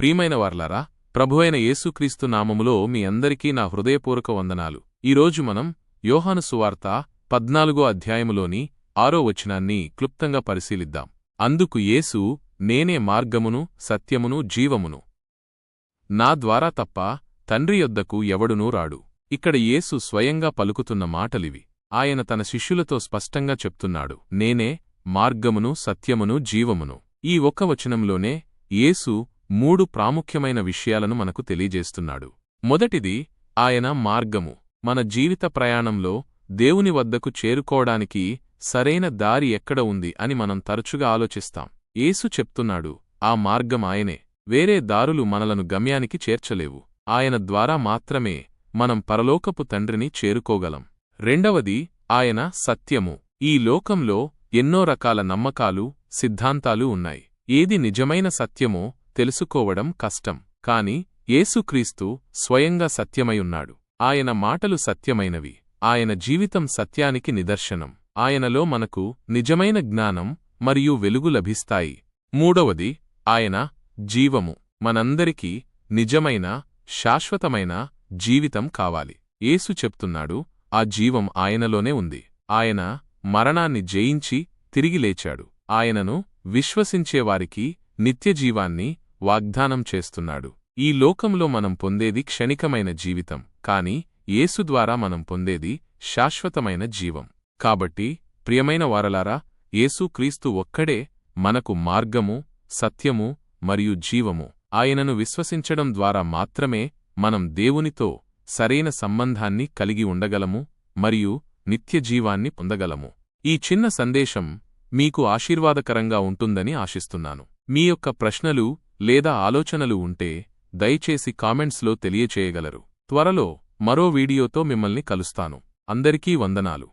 ప్రియమైన వారలారా, ప్రభువైన యేసుక్రీస్తు నామములో మీ అందరికీ నా హృదయపూర్వక వందనాలు. ఈరోజు మనం యోహాను సువార్త 14వ అధ్యాయములోని 6వ వచనాన్ని క్లుప్తంగా పరిశీలిద్దాం. అందుకు యేసు, నేనే మార్గమును సత్యమును జీవమును. నా ద్వారా తప్ప తండ్రి యొద్దకు ఎవడునూ రాడు. ఇక్కడ యేసు స్వయంగా పలుకుతున్న మాటలివి. ఆయన తన శిష్యులతో స్పష్టంగా చెప్తున్నాడు, నేనే మార్గమును సత్యమును జీవమును. ఈ ఒక్క వచనంలోనే యేసు 3 ప్రాముఖ్యమైన విషయాలను మనకు తెలియజేస్తున్నాడు. మొదటిది, ఆయన మార్గము. మన జీవిత ప్రయాణంలో దేవుని వద్దకు చేరుకోవడానికి సరైన దారి ఎక్కడ ఉంది అని మనం తరచుగా ఆలోచిస్తాం. యేసు చెప్తున్నాడు, ఆ మార్గం ఆయనే. వేరే దారులు మనలను గమ్యానికి చేర్చలేవు. ఆయన ద్వారా మాత్రమే మనం పరలోకపు తండ్రిని చేరుకోగలం. రెండవది, ఆయన సత్యము. ఈ లోకంలో ఎన్నో రకాల నమ్మకాలు, సిద్ధాంతాలు ఉన్నాయి. ఏది నిజమైన సత్యమో తెలుసుకోవడం కష్టం. కాని యేసుక్రీస్తు స్వయంగా సత్యమయున్నాడు. ఆయన మాటలు సత్యమైనవి. ఆయన జీవితం సత్యానికి నిదర్శనం. ఆయనలో మనకు నిజమైన జ్ఞానం మరియు వెలుగు లభిస్తాయి. మూడవది, ఆయన జీవము. మనందరికీ నిజమైన, శాశ్వతమైన జీవితం కావాలి. యేసు చెప్తున్నాడు, ఆ జీవం ఆయనలోనే ఉంది. ఆయన మరణాన్ని జయించి తిరిగి లేచాడు. ఆయనను విశ్వసించేవారికి నిత్యజీవాన్ని వాగ్దానం చేస్తున్నాడు. ఈ లోకంలో మనం పొందేది క్షణికమైన జీవితం, కాని యేసు ద్వారా మనం పొందేది శాశ్వతమైన జీవం. కాబట్టి ప్రియమైన వారలారా, యేసుక్రీస్తు ఒక్కడే మనకు మార్గము, సత్యము మరియు జీవము. ఆయనను విశ్వసించడం ద్వారా మాత్రమే మనం దేవునితో సరైన సంబంధాన్ని కలిగి ఉండగలము మరియు నిత్యజీవాన్ని పొందగలము. ఈ చిన్న సందేశం మీకు ఆశీర్వాదకరంగా ఉంటుందని ఆశిస్తున్నాను. మీ యొక్క ప్రశ్నలు లేదా ఆలోచనలు ఉంటే దయచేసి కామెంట్స్లో తెలియచేయగలరు. త్వరలో మరో వీడియోతో మిమ్మల్ని కలుస్తాను. అందరికీ వందనాలు.